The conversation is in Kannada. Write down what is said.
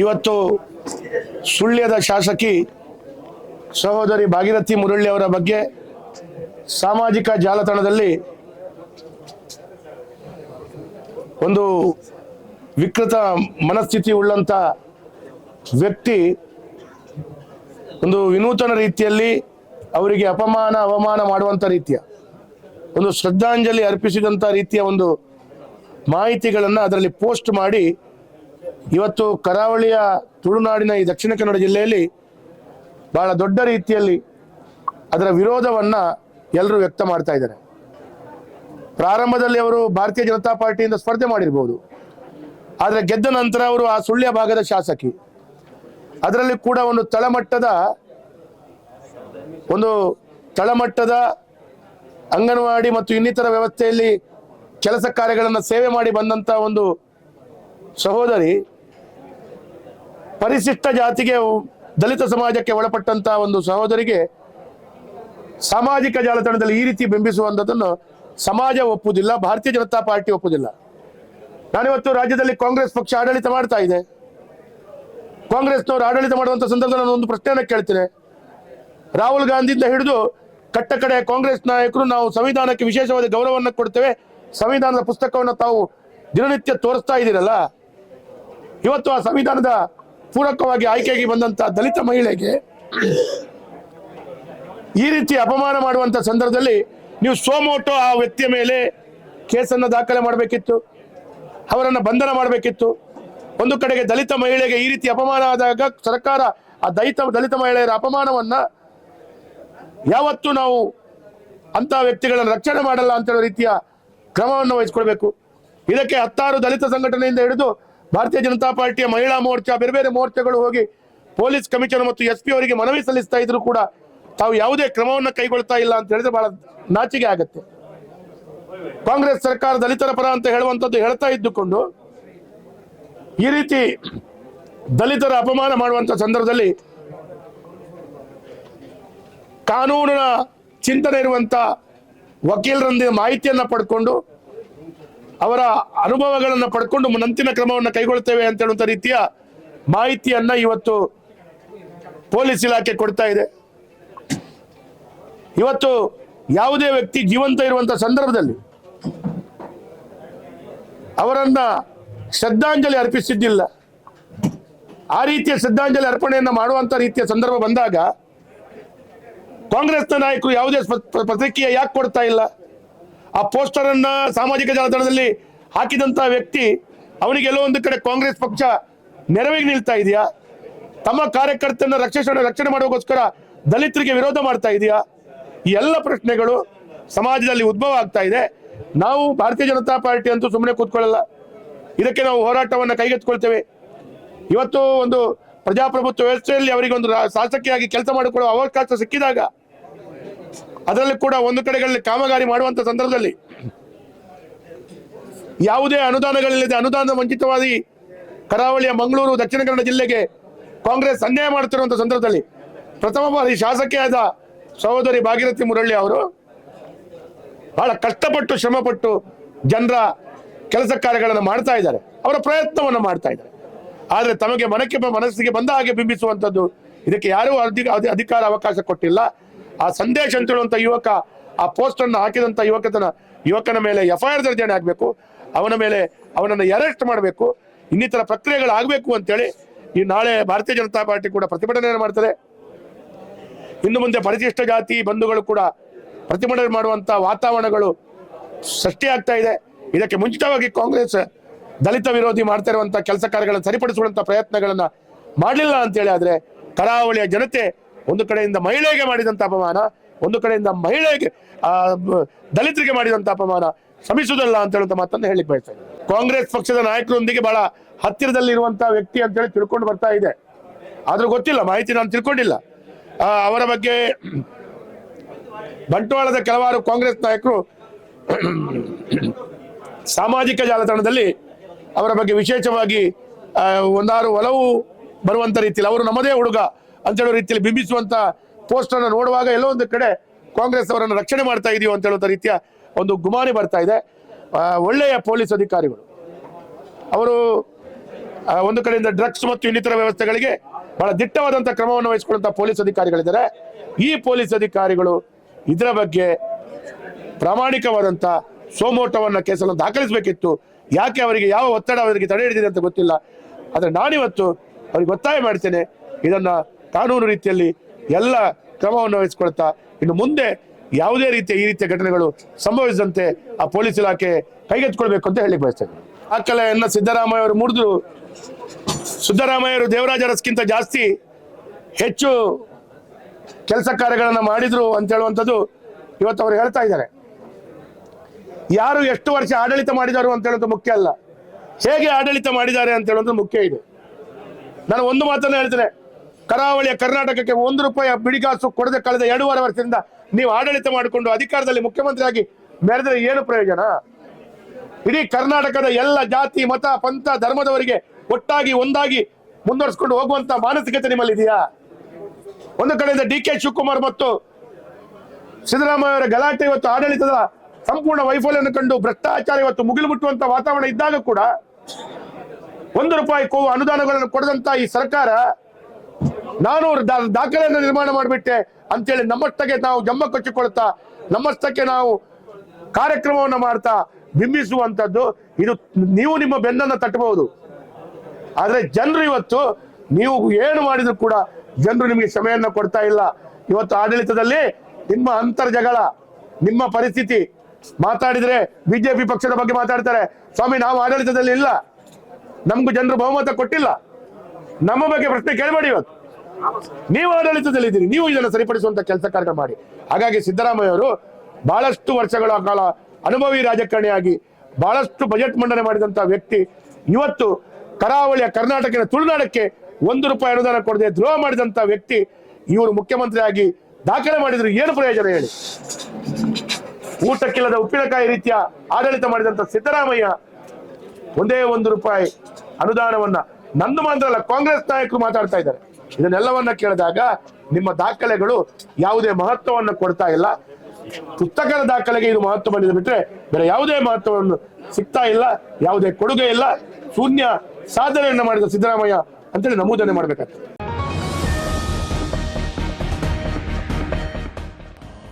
ಇವತ್ತು ಸುಳ್ಯದ ಶಾಸಕಿ ಸಹೋದರಿ ಭಾಗೀರಥಿ ಮುರಳ್ಳಿ ಅವರ ಬಗ್ಗೆ ಸಾಮಾಜಿಕ ಜಾಲತಾಣದಲ್ಲಿ ಒಂದು ವಿಕೃತ ಮನಸ್ಥಿತಿ ಉಳ್ಳಂತ ವ್ಯಕ್ತಿ ಒಂದು ವಿನೂತನ ರೀತಿಯಲ್ಲಿ ಅವರಿಗೆ ಅವಮಾನ ಮಾಡುವಂತ ರೀತಿಯ ಒಂದು ಶ್ರದ್ಧಾಂಜಲಿ ಅರ್ಪಿಸಿದಂತ ರೀತಿಯ ಒಂದು ಮಾಹಿತಿಗಳನ್ನು ಅದರಲ್ಲಿ ಪೋಸ್ಟ್ ಮಾಡಿ ಇವತ್ತು ಕರಾವಳಿಯ ತುಳುನಾಡಿನ ಈ ದಕ್ಷಿಣ ಕನ್ನಡ ಜಿಲ್ಲೆಯಲ್ಲಿ ಬಹಳ ದೊಡ್ಡ ರೀತಿಯಲ್ಲಿ ಅದರ ವಿರೋಧವನ್ನ ಎಲ್ಲರೂ ವ್ಯಕ್ತ ಮಾಡ್ತಾ ಇದ್ದಾರೆ. ಪ್ರಾರಂಭದಲ್ಲಿ ಅವರು ಭಾರತೀಯ ಜನತಾ ಪಾರ್ಟಿಯಿಂದ ಸ್ಪರ್ಧೆ ಮಾಡಿರಬಹುದು, ಆದರೆ ಗೆದ್ದ ನಂತರ ಅವರು ಆ ಸುಳ್ಯ ಭಾಗದ ಶಾಸಕಿ, ಅದರಲ್ಲಿ ಕೂಡ ಒಂದು ತಳಮಟ್ಟದ ಅಂಗನವಾಡಿ ಮತ್ತು ಇನ್ನಿತರ ವ್ಯವಸ್ಥೆಯಲ್ಲಿ ಕೆಲಸ ಕಾರ್ಯಗಳನ್ನು ಸೇವೆ ಮಾಡಿ ಬಂದಂತ ಒಂದು ಸಹೋದರಿ ಪರಿಶಿಷ್ಟ ಜಾತಿಗೆ ದಲಿತ ಸಮಾಜಕ್ಕೆ ಒಳಪಟ್ಟಂತ ಒಂದು ಸಹೋದರಿಗೆ ಸಾಮಾಜಿಕ ಜಾಲತಾಣದಲ್ಲಿ ಈ ರೀತಿ ಬಿಂಬಿಸುವಂಥದ್ದನ್ನು ಸಮಾಜ ಒಪ್ಪುವುದಿಲ್ಲ, ಭಾರತೀಯ ಜನತಾ ಪಾರ್ಟಿ ಒಪ್ಪುವುದಿಲ್ಲ. ನಾನಿವತ್ತು ರಾಜ್ಯದಲ್ಲಿ ಕಾಂಗ್ರೆಸ್ ಪಕ್ಷ ಆಡಳಿತ ಮಾಡ್ತಾ ಇದೆ. ಕಾಂಗ್ರೆಸ್ನವರು ಆಡಳಿತ ಮಾಡುವಂತ ಸಂದರ್ಭದಲ್ಲಿ ನಾನು ಒಂದು ಪ್ರಶ್ನೆಯನ್ನು ಕೇಳ್ತೇನೆ. ರಾಹುಲ್ ಗಾಂಧಿಯಿಂದ ಹಿಡಿದು ಕಟ್ಟ ಕಡೆ ಕಾಂಗ್ರೆಸ್ ನಾಯಕರು ನಾವು ಸಂವಿಧಾನಕ್ಕೆ ವಿಶೇಷವಾದ ಗೌರವವನ್ನು ಕೊಡ್ತೇವೆ, ಸಂವಿಧಾನದ ಪುಸ್ತಕವನ್ನು ತಾವು ದಿನನಿತ್ಯ ತೋರಿಸ್ತಾ ಇದ್ದೀರಲ್ಲ, ಇವತ್ತು ಆ ಸಂವಿಧಾನದ ಪೂರಕವಾಗಿ ಆಯ್ಕೆಯಾಗಿ ಬಂದಂತ ದಲಿತ ಮಹಿಳೆಗೆ ಈ ರೀತಿ ಅಪಮಾನ ಮಾಡುವಂತ ಸಂದರ್ಭದಲ್ಲಿ ನೀವು ಸೋಮೋಟೋ ಆ ವ್ಯಕ್ತಿಯ ಮೇಲೆ ಕೇಸನ್ನು ದಾಖಲೆ ಮಾಡಬೇಕಿತ್ತು, ಅವರನ್ನು ಬಂಧನ ಮಾಡಬೇಕಿತ್ತು. ಒಂದು ಕಡೆಗೆ ದಲಿತ ಮಹಿಳೆಗೆ ಈ ರೀತಿ ಅಪಮಾನ ಆದಾಗ ಸರ್ಕಾರ ಆ ದಲಿತ ಮಹಿಳೆಯರ ಅಪಮಾನವನ್ನ ಯಾವತ್ತೂ ನಾವು ಅಂತ ವ್ಯಕ್ತಿಗಳನ್ನು ರಕ್ಷಣೆ ಮಾಡಲ್ಲ ಅಂತ ಹೇಳೋ ರೀತಿಯ ಕ್ರಮವನ್ನು ವಹಿಸಿಕೊಳ್ಬೇಕು. ಇದಕ್ಕೆ 10 ದಲಿತ ಸಂಘಟನೆಯಿಂದ ಹಿಡಿದು ಭಾರತೀಯ ಜನತಾ ಪಾರ್ಟಿಯ ಮಹಿಳಾ ಮೋರ್ಚಾ, ಬೇರೆ ಬೇರೆ ಮೋರ್ಚಾಗಳು ಹೋಗಿ ಪೊಲೀಸ್ ಕಮಿಷನರ್ ಮತ್ತು SP ಅವರಿಗೆ ಮನವಿ ಸಲ್ಲಿಸ್ತಾ ಇದ್ರು ಕೂಡ ತಾವು ಯಾವುದೇ ಕ್ರಮವನ್ನು ಕೈಗೊಳ್ತಾ ಇಲ್ಲ ಅಂತ ಹೇಳಿದ್ರೆ ಬಹಳ ನಾಚಿಕೆ ಆಗತ್ತೆ. ಕಾಂಗ್ರೆಸ್ ಸರ್ಕಾರ ದಲಿತರ ಪರ ಅಂತ ಹೇಳುವಂಥದ್ದು ಹೇಳ್ತಾ ಇದ್ದುಕೊಂಡು ಈ ರೀತಿ ದಲಿತರ ಅಪಮಾನ ಮಾಡುವಂತ ಸಂದರ್ಭದಲ್ಲಿ ಕಾನೂನಿನ ಚಿಂತನೆ ಇರುವಂತ ವಕೀಲರಿಂದ ಮಾಹಿತಿಯನ್ನ ಪಡ್ಕೊಂಡು ಅವರ ಅನುಭವಗಳನ್ನು ಪಡ್ಕೊಂಡು ನಂತಿನ ಕ್ರಮವನ್ನು ಕೈಗೊಳ್ತೇವೆ ಅಂತ ಹೇಳುವಂತ ರೀತಿಯ ಮಾಹಿತಿಯನ್ನ ಇವತ್ತು ಪೊಲೀಸ್ ಇಲಾಖೆ ಕೊಡ್ತಾ ಇದೆ. ಇವತ್ತು ಯಾವುದೇ ವ್ಯಕ್ತಿ ಜೀವಂತ ಇರುವಂತ ಸಂದರ್ಭದಲ್ಲಿ ಅವರನ್ನ ಶ್ರದ್ಧಾಂಜಲಿ ಅರ್ಪಿಸಿದ್ದಿಲ್ಲ. ಆ ರೀತಿಯ ಶ್ರದ್ಧಾಂಜಲಿ ಅರ್ಪಣೆಯನ್ನ ಮಾಡುವಂತ ರೀತಿಯ ಸಂದರ್ಭ ಬಂದಾಗ ಕಾಂಗ್ರೆಸ್ನ ನಾಯಕರು ಯಾವುದೇ ಪ್ರತಿಕ್ರಿಯೆ ಯಾಕೆ ಕೊಡ್ತಾ ಇಲ್ಲ? ಆ ಪೋಸ್ಟರ್ ಅನ್ನ ಸಾಮಾಜಿಕ ಜಾಲತಾಣದಲ್ಲಿ ಹಾಕಿದಂತ ವ್ಯಕ್ತಿ ಅವನಿಗೆ ಎಲ್ಲೋ ಒಂದು ಕಡೆ ಕಾಂಗ್ರೆಸ್ ಪಕ್ಷ ನೆರವಿಗೆ ನಿಲ್ತಾ ಇದೆಯಾ? ತಮ್ಮ ಕಾರ್ಯಕರ್ತರನ್ನ ರಕ್ಷಣೆ ಮಾಡೋಗೋಸ್ಕರ ದಲಿತರಿಗೆ ವಿರೋಧ ಮಾಡ್ತಾ ಇದೆಯಾ? ಈ ಎಲ್ಲ ಪ್ರಶ್ನೆಗಳು ಸಮಾಜದಲ್ಲಿ ಉದ್ಭವ ಆಗ್ತಾ ಇದೆ. ನಾವು ಭಾರತೀಯ ಜನತಾ ಪಾರ್ಟಿ ಅಂತೂ ಸುಮ್ಮನೆ ಕೂತ್ಕೊಳ್ಳಲ್ಲ, ಇದಕ್ಕೆ ನಾವು ಹೋರಾಟವನ್ನು ಕೈಗೆತ್ತಿಕೊಳ್ತೇವೆ. ಇವತ್ತು ಒಂದು ಪ್ರಜಾಪ್ರಭುತ್ವ ವ್ಯವಸ್ಥೆಯಲ್ಲಿ ಅವರಿಗೆ ಒಂದು ಶಾಸಕಿಯಾಗಿ ಕೆಲಸ ಮಾಡಿಕೊಳ್ಳುವ ಅವಕಾಶ ಸಿಕ್ಕಿದಾಗ ಅದರಲ್ಲಿ ಕೂಡ ಒಂದು ಕಡೆಗಳಲ್ಲಿ ಕಾಮಗಾರಿ ಮಾಡುವಂತ ಸಂದರ್ಭದಲ್ಲಿ ಯಾವುದೇ ಅನುದಾನಗಳಿಲ್ಲದೆ ಅನುದಾನ ವಂಚಿತವಾದಿ ಕರಾವಳಿಯ ಮಂಗಳೂರು ದಕ್ಷಿಣ ಕನ್ನಡ ಜಿಲ್ಲೆಗೆ ಕಾಂಗ್ರೆಸ್ ಅನ್ಯಾಯ ಮಾಡುತ್ತಿರುವಂತಹ ಸಂದರ್ಭದಲ್ಲಿ ಪ್ರಥಮ ಬಾರಿ ಶಾಸಕಿಯಾದ ಸಹೋದರಿ ಭಾಗೀರಥಿ ಮುರಳ್ಳಿ ಅವರು ಬಹಳ ಕಷ್ಟಪಟ್ಟು ಶ್ರಮಪಟ್ಟು ಜನರ ಕೆಲಸ ಕಾರ್ಯಗಳನ್ನು ಮಾಡ್ತಾ ಇದ್ದಾರೆ, ಅವರ ಪ್ರಯತ್ನವನ್ನು ಮಾಡ್ತಾ ಇದ್ದಾರೆ. ಆದರೆ ತಮಗೆ ಮನಸ್ಸಿಗೆ ಬಂದ ಹಾಗೆ ಬಿಂಬಿಸುವಂಥದ್ದು ಇದಕ್ಕೆ ಯಾರೂ ಅಧಿಕಾರ ಅವಕಾಶ ಕೊಟ್ಟಿಲ್ಲ. ಆ ಸಂದೇಶ ಅಂತ ಹೇಳುವಂತ ಯುವಕ ಆ ಪೋಸ್ಟ್ ಅನ್ನು ಹಾಕಿದಂತ ಯುವಕನ ಮೇಲೆ FIR ದರ್ಜನೆ ಆಗಬೇಕು, ಅವನನ್ನು ಅರೆಸ್ಟ್ ಮಾಡಬೇಕು, ಇನ್ನಿತರ ಪ್ರಕ್ರಿಯೆಗಳಾಗಬೇಕು ಅಂತೇಳಿ ಈ ನಾಳೆ ಭಾರತೀಯ ಜನತಾ ಪಾರ್ಟಿ ಕೂಡ ಪ್ರತಿಭಟನೆ ಮಾಡ್ತಾರೆ. ಇನ್ನು ಮುಂದೆ ಪರಿಶಿಷ್ಟ ಜಾತಿ ಬಂಧುಗಳು ಕೂಡ ಪ್ರತಿಭಟನೆ ಮಾಡುವಂತ ವಾತಾವರಣಗಳು ಸೃಷ್ಟಿಯಾಗ್ತಾ ಇದೆ. ಇದಕ್ಕೆ ಮುಂಚಿತವಾಗಿ ಕಾಂಗ್ರೆಸ್ ದಲಿತ ವಿರೋಧಿ ಮಾಡ್ತಾ ಇರುವಂತಹ ಕೆಲಸ ಕಾರ್ಯಗಳನ್ನು ಸರಿಪಡಿಸುವಂತ ಪ್ರಯತ್ನಗಳನ್ನ ಮಾಡಲಿಲ್ಲ ಅಂತೇಳಿ ಆದ್ರೆ ಕರಾವಳಿಯ ಜನತೆ ಒಂದು ಕಡೆಯಿಂದ ಮಹಿಳೆಗೆ ಮಾಡಿದಂತ ಅಪಮಾನ, ಒಂದು ಕಡೆಯಿಂದ ದಲಿತರಿಗೆ ಮಾಡಿದಂತ ಅಪಮಾನ ಶ್ರಮಿಸುವುದಲ್ಲ ಅಂತ ಹೇಳುವಂತ ಮಾತನ್ನು ಹೇಳಿಕ್ ಬಯಸ್ತಾ ಇದ್ದಾರೆ. ಕಾಂಗ್ರೆಸ್ ಪಕ್ಷದ ನಾಯಕರೊಂದಿಗೆ ಬಹಳ ಹತ್ತಿರದಲ್ಲಿ ಇರುವಂತಹ ವ್ಯಕ್ತಿ ಅಂತ ಹೇಳಿ ತಿಳ್ಕೊಂಡು ಬರ್ತಾ ಇದೆ, ಆದ್ರೂ ಗೊತ್ತಿಲ್ಲ, ಮಾಹಿತಿ ನಾನು ತಿಳ್ಕೊಂಡಿಲ್ಲ. ಅವರ ಬಗ್ಗೆ ಬಂಟ್ವಾಳದ ಕೆಲವಾರು ಕಾಂಗ್ರೆಸ್ ನಾಯಕರು ಸಾಮಾಜಿಕ ಜಾಲತಾಣದಲ್ಲಿ ಅವರ ಬಗ್ಗೆ ವಿಶೇಷವಾಗಿ ಒಂದಾರು ಒಲವು ಬರುವಂತ ರೀತಿಯಲ್ಲಿ ಅವರು ನಮ್ಮದೇ ಹುಡುಗ ಅಂತ ಹೇಳೋ ರೀತಿಯಲ್ಲಿ ಬಿಂಬಿಸುವಂತ ಪೋಸ್ಟ್ ಅನ್ನು ನೋಡುವಾಗ ಎಲ್ಲೋ ಒಂದು ಕಡೆ ಕಾಂಗ್ರೆಸ್ ಅವರನ್ನು ರಕ್ಷಣೆ ಮಾಡ್ತಾ ಇದೆಯೋ ಅಂತ ಹೇಳುವಂತ ರೀತಿಯ ಒಂದು ಗುಮಾನಿ ಬರ್ತಾ ಇದೆ. ಒಳ್ಳೆಯ ಪೊಲೀಸ್ ಅಧಿಕಾರಿಗಳು ಅವರು ಒಂದು ಕಡೆಯಿಂದ ಡ್ರಗ್ಸ್ ಮತ್ತು ಇನ್ನಿತರ ವ್ಯವಸ್ಥೆಗಳಿಗೆ ಬಹಳ ದಿಟ್ಟವಾದಂತಹ ಕ್ರಮವನ್ನು ವಹಿಸಿಕೊಳ್ಳುವಂತಹ ಪೊಲೀಸ್ ಅಧಿಕಾರಿಗಳಿದ್ದಾರೆ. ಈ ಪೊಲೀಸ್ ಅಧಿಕಾರಿಗಳು ಇದರ ಬಗ್ಗೆ ಪ್ರಾಮಾಣಿಕವಾದಂತ ಸೋಮೋಟವನ್ನ ಕೇಸನ್ನು ದಾಖಲಿಸಬೇಕಿತ್ತು. ಯಾಕೆ ಅವರಿಗೆ ಯಾವ ಒತ್ತಡ ಅವರಿಗೆ ತಡೆ ಹಿಡಿದಿದೆ ಅಂತ ಗೊತ್ತಿಲ್ಲ. ಆದ್ರೆ ನಾನಿವತ್ತು ಅವರಿಗೆ ಒತ್ತಾಯ ಮಾಡ್ತೇನೆ, ಇದನ್ನ ಕಾನೂನು ರೀತಿಯಲ್ಲಿ ಎಲ್ಲ ಕ್ರಮವನ್ನು ವಹಿಸಿಕೊಳ್ತಾ ಇನ್ನು ಮುಂದೆ ಯಾವುದೇ ರೀತಿಯ ಈ ರೀತಿಯ ಘಟನೆಗಳು ಸಂಭವಿಸದಂತೆ ಆ ಪೊಲೀಸ್ ಇಲಾಖೆ ಕೈಗೆತ್ತಿಕೊಳ್ಬೇಕು ಅಂತ ಹೇಳಿ ಬಯಸ್ತೇನೆ. ದಾಖಲೆಯನ್ನ ಸಿದ್ದರಾಮಯ್ಯ ಅವರು ಮುರಿದ್ರು. ಸಿದ್ದರಾಮಯ್ಯರು ದೇವರಾಜ ಅರಸ್ಗಿಂತ ಜಾಸ್ತಿ ಹೆಚ್ಚು ಕೆಲಸ ಕಾರ್ಯಗಳನ್ನ ಮಾಡಿದ್ರು ಅಂತ ಹೇಳುವಂಥದ್ದು ಇವತ್ತು ಅವರು ಹೇಳ್ತಾ ಇದ್ದಾರೆ. ಯಾರು ಎಷ್ಟು ವರ್ಷ ಆಡಳಿತ ಮಾಡಿದರು ಅಂತ ಹೇಳೋದು ಮುಖ್ಯ ಅಲ್ಲ, ಹೇಗೆ ಆಡಳಿತ ಮಾಡಿದ್ದಾರೆ ಅಂತ ಹೇಳೋದು ಮುಖ್ಯ ಇದೆ. ನಾನು ಒಂದು ಮಾತನ್ನು ಹೇಳ್ತೇನೆ, ಕರಾವಳಿಯ ಕರ್ನಾಟಕಕ್ಕೆ ₹1 ಬಿಡಿಗಾಸು ಕೊಡದೆ ಕಳೆದ 2.5 ವರ್ಷದಿಂದ ನೀವು ಆಡಳಿತ ಮಾಡಿಕೊಂಡು ಅಧಿಕಾರದಲ್ಲಿ ಮುಖ್ಯಮಂತ್ರಿಯಾಗಿ ಮೆರೆದರೆ ಏನು ಪ್ರಯೋಜನ? ಇಡೀ ಕರ್ನಾಟಕದ ಎಲ್ಲ ಜಾತಿ ಮತ ಪಂಥ ಧರ್ಮದವರಿಗೆ ಒಟ್ಟಾಗಿ ಒಂದಾಗಿ ಮುಂದುವರಿಸಿಕೊಂಡು ಹೋಗುವಂತ ಮಾನಸಿಕತೆ ನಿಮ್ಮಲ್ಲಿ ಇದೆಯಾ? ಒಂದು ಕಡೆಯಿಂದ ಡಿ ಕೆ ಶಿವಕುಮಾರ್ ಮತ್ತು ಸಿದ್ದರಾಮಯ್ಯ ಅವರ ಗಲಾಟೆ ಇವತ್ತು ಆಡಳಿತದ ಸಂಪೂರ್ಣ ವೈಫಲ್ಯವನ್ನು ಕಂಡು ಭ್ರಷ್ಟಾಚಾರ ಇವತ್ತು ಮುಗಿಲು ಮುಟ್ಟುವಂತ ವಾತಾವರಣ ಇದ್ದಾಗ ಕೂಡ ₹1 ಕೋವು ಅನುದಾನಗಳನ್ನು ಕೊಡದಂತ ಈ ಸರ್ಕಾರ ನಾನು ದಾಖಲೆಯನ್ನು ನಿರ್ಮಾಣ ಮಾಡಿಬಿಟ್ಟೆ ಅಂತೇಳಿ ನಮ್ಮಷ್ಟಕ್ಕೆ ನಾವು ಜಮ್ಮ ಕೊಚ್ಚಿಕೊಳ್ತಾ ನಮ್ಮಷ್ಟಕ್ಕೆ ನಾವು ಕಾರ್ಯಕ್ರಮವನ್ನು ಮಾಡ್ತಾ ಬಿಂಬಿಸುವಂತದ್ದು. ಇದು ನೀವು ನಿಮ್ಮ ಬೆನ್ನನ್ನು ತಟ್ಟಬಹುದು, ಆದ್ರೆ ಜನರು ಇವತ್ತು ನೀವು ಏನು ಮಾಡಿದ್ರು ಕೂಡ ಜನರು ನಿಮಗೆ ಕ್ಷಮೆಯನ್ನ ಕೊಡ್ತಾ ಇಲ್ಲ. ಇವತ್ತು ಆಡಳಿತದಲ್ಲಿ ನಿಮ್ಮ ಅಂತರ್ಜಗಳ, ನಿಮ್ಮ ಪರಿಸ್ಥಿತಿ ಮಾತಾಡಿದ್ರೆ ಬಿಜೆಪಿ ಪಕ್ಷದ ಬಗ್ಗೆ ಮಾತಾಡ್ತಾರೆ, ಸ್ವಾಮಿ ನಾವು ಆಡಳಿತದಲ್ಲಿ ಇಲ್ಲ, ನಮ್ಗೂ ಜನರು ಬಹುಮತ ಕೊಟ್ಟಿಲ್ಲ, ನಮ್ಮ ಬಗ್ಗೆ ಪ್ರಶ್ನೆ ಕೇಳಬೇಡಿ. ಇವತ್ತು ನೀವು ಆಡಳಿತದಲ್ಲಿ ಇದ್ದೀರಿ, ನೀವು ಇದನ್ನು ಸರಿಪಡಿಸುವಂತ ಕೆಲಸ ಕಾರ್ಯ ಮಾಡಿ. ಹಾಗಾಗಿ ಸಿದ್ದರಾಮಯ್ಯ ಅವರು ಬಹಳಷ್ಟು ವರ್ಷಗಳ ಕಾಲ ಅನುಭವಿ ರಾಜಕಾರಣಿಯಾಗಿ ಬಹಳಷ್ಟು ಬಜೆಟ್ ಮಂಡನೆ ಮಾಡಿದಂತ ವ್ಯಕ್ತಿ ಇವತ್ತು ಕರಾವಳಿಯ ಕರ್ನಾಟಕದ ತುಳುನಾಡಕ್ಕೆ ₹1 ಅನುದಾನ ಕೊಡದೆ ದ್ರೋಹ ಮಾಡಿದಂತ ವ್ಯಕ್ತಿ ಇವರು ಮುಖ್ಯಮಂತ್ರಿಯಾಗಿ ದಾಖಲೆ ಮಾಡಿದ್ರು ಏನು ಪ್ರಯೋಜನ ಹೇಳಿ? ಊಟಕ್ಕಿಲ್ಲದ ಉಪ್ಪಿನಕಾಯಿ ರೀತಿಯ ಆಡಳಿತ ಮಾಡಿದಂತ ಸಿದ್ದರಾಮಯ್ಯ ಒಂದೇ ₹1 ಅನುದಾನವನ್ನ ನಂದು ಮಾತ್ರ ಅಲ್ಲ ಕಾಂಗ್ರೆಸ್ ನಾಯಕರು ಮಾತಾಡ್ತಾ ಇದ್ದಾರೆ. ಇದನ್ನೆಲ್ಲವನ್ನ ಕೇಳಿದಾಗ ನಿಮ್ಮ ದಾಖಲೆಗಳು ಯಾವುದೇ ಮಹತ್ವವನ್ನು ಕೊಡ್ತಾ ಇಲ್ಲ. ಪುಸ್ತಕದ ದಾಖಲೆಗೆ ಇದು ಮಹತ್ವ ಬಂದಿದೆ ಬಿಟ್ರೆ ಬೇರೆ ಯಾವುದೇ ಮಹತ್ವವನ್ನು ಸಿಗ್ತಾ ಇಲ್ಲ, ಯಾವುದೇ ಕೊಡುಗೆ ಇಲ್ಲ. ಶೂನ್ಯ ಸಾಧನೆಯನ್ನ ಮಾಡಿದ ಸಿದ್ದರಾಮಯ್ಯ ಅಂತೇಳಿ ನಮೂದನೆ ಮಾಡ್ಬೇಕಾಗ್ತದೆ.